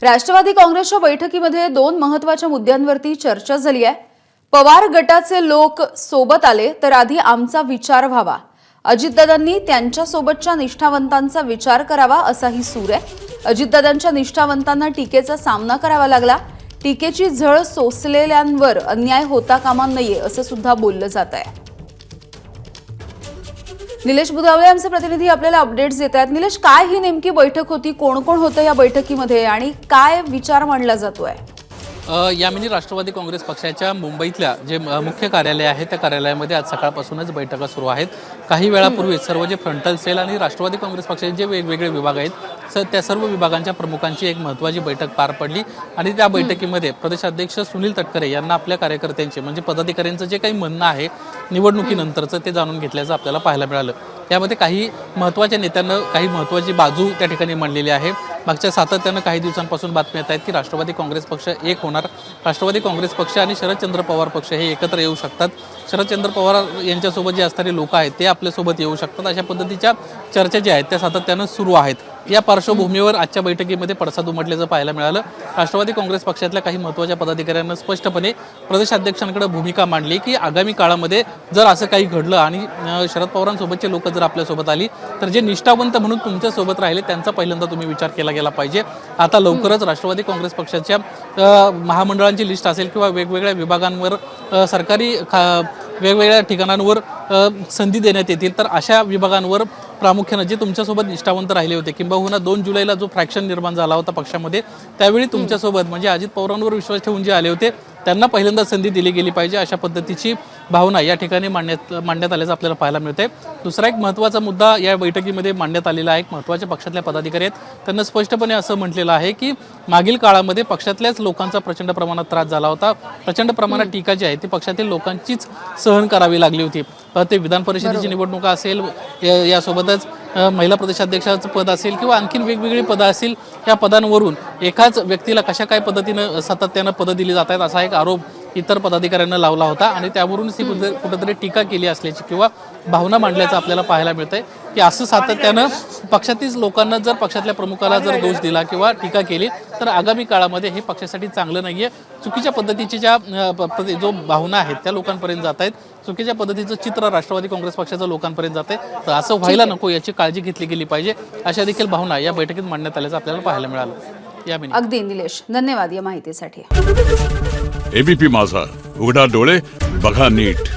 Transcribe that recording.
राष्ट्रवादी काँग्रेसच्या बैठकीमध्ये दोन महत्त्वाच्या मुद्द्यांवरती चर्चा झाली आहे। पवार गटाचे लोक सोबत आले तर आधी आमचा विचार व्हावा। अजितदादांनी त्यांच्या सोबतच्या निष्ठावंतांचा विचार करावा असाही सूर आहे। अजितदादांच्या निष्ठावंतांना टीकेचा सामना करावा लागला। टीकेची झळ सोसलेल्यांवर अन्याय होता कामा नये असं सुद्धा बोललं जात आहे। निलेश बुधावळे आमचे प्रतिनिधी आपल्याला अपडेट्स देत आहेत। निलेश, काय ही नेमकी बैठक होती, कोण कोण होतं या बैठकीमध्ये आणि काय विचार मांडला जातोय? यामिनी राष्ट्रवादी काँग्रेस पक्षाच्या मुंबईतल्या जे मुख्य कार्यालय आहे त्या कार्यालयामध्ये आज सकाळपासूनच बैठका सुरू आहेत। काही वेळापूर्वी सर्व जे फ्रंटल सेल आणि राष्ट्रवादी काँग्रेस पक्षाचे जे वेगवेगळे विभाग आहेत त्या सर्व विभागांच्या प्रमुखांची एक महत्त्वाची बैठक पार पडली आणि त्या बैठकीमध्ये प्रदेशाध्यक्ष सुनील तटकरे यांना आपल्या कार्यकर्त्यांचे म्हणजे पदाधिकाऱ्यांचं जे काही म्हणणं आहे निवडणुकीनंतरचं ते जाणून घेतल्याचं आपल्याला पाहायला मिळालं। त्यामध्ये काही महत्त्वाच्या नेत्यांना काही महत्त्वाची बाजू त्या ठिकाणी मांडलेली आहे। मागच्या सातत्यानं काही दिवसांपासून बातम्या येत आहेत की राष्ट्रवादी काँग्रेस पक्ष एक होणार, राष्ट्रवादी काँग्रेस पक्ष आणि शरदचंद्र पवार पक्ष हे एकत्र येऊ शकतात, शरदचंद्र पवार यांच्यासोबत जे असणारे लोक आहेत ते आपल्यासोबत येऊ शकतात, अशा पद्धतीच्या चर्चा ज्या आहेत त्या सातत्यानं सुरू आहेत। या पार्श्वभूमीवर आजच्या बैठकीमध्ये पडसाद उमटल्याचं पाहायला मिळालं। राष्ट्रवादी काँग्रेस पक्षातल्या काही महत्त्वाच्या पदाधिकाऱ्यांना स्पष्टपणे प्रदेशाध्यक्षांकडे भूमिका मांडली की आगामी काळामध्ये जर असं काही घडलं आणि शरद पवारांसोबतचे लोक जर आपल्यासोबत आली तर जे निष्ठावंत म्हणून तुमच्यासोबत राहिले त्यांचा पहिल्यांदा तुम्ही विचार केला गेला पाहिजे। आता लवकरच राष्ट्रवादी काँग्रेस पक्षाच्या महामंडळांची लिस्ट असेल किंवा वेगवेगळ्या विभागांवर सरकारी वेगवेगळ्या ठिकाणांवर संधी देण्यात येतील तर अशा विभागांवर प्रामुख्याने जे तुमच्यासोबत निष्ठावंत राहिले होते किंबहुना 2 जुलैला जो फ्रॅक्शन निर्माण झाला होता पक्षामध्ये त्यावेळी तुमच्यासोबत म्हणजे अजित पवारांवर विश्वास ठेवून जे आले होते त्यांना पहिल्यांदा संधी दिली गेली पाहिजे अशा पद्धतीची भावना या ठिकाणी मांडण्यात आल्याचं आपल्याला पाहायला मिळते। दुसरा एक महत्त्वाचा मुद्दा या बैठकीमध्ये मांडण्यात आलेला आहे। एक महत्त्वाच्या पक्षातल्या पदाधिकारी आहेत त्यांना स्पष्टपणे असं म्हटलेलं आहे की मागील काळामध्ये पक्षातल्याच लोकांचा प्रचंड प्रमाणात त्रास झाला होता, प्रचंड प्रमाणात टीका जी आहे ती पक्षातील लोकांचीच सहन करावी लागली होती। ते विधान परिषदेची निवडणूक असेल, यासोबतच महिला प्रदेशाध्यक्षाचं पद असेल किंवा आणखीन वेगवेगळी पदं असतील, या पदांवरून एकाच व्यक्तीला कशा काय पद्धतीनं सातत्यानं पदं दिली जात आहेत असा एक आरोप इतर पदाधिकाऱ्यांना लावला होता आणि त्यावरूनच ती कुठेतरी टीका केली असल्याची किंवा भावना मांडल्याचं आपल्याला पाहायला मिळतंय की असं सातत्यानं पक्षातील लोकांना जर पक्षातल्या प्रमुखाला जर दोष दिला किंवा टीका केली तर आगामी काळामध्ये हे पक्षासाठी चांगलं नाहीये। चुकीच्या पद्धतीची ज्या जो भावना आहेत त्या लोकांपर्यंत जात आहेत, चुकीच्या पद्धतीचं चित्र राष्ट्रवादी काँग्रेस पक्षाच्या लोकांपर्यंत जाते तर असं व्हायला नको याची काळजी घेतली गेली पाहिजे अशा देखील भावना या बैठकीत मांडण्यात आल्याचं आपल्याला पाहायला मिळालं। अगदी निलेश, धन्यवाद या माहितीसाठी। एबीपी माझा, उघडा डोळे बघा नीट।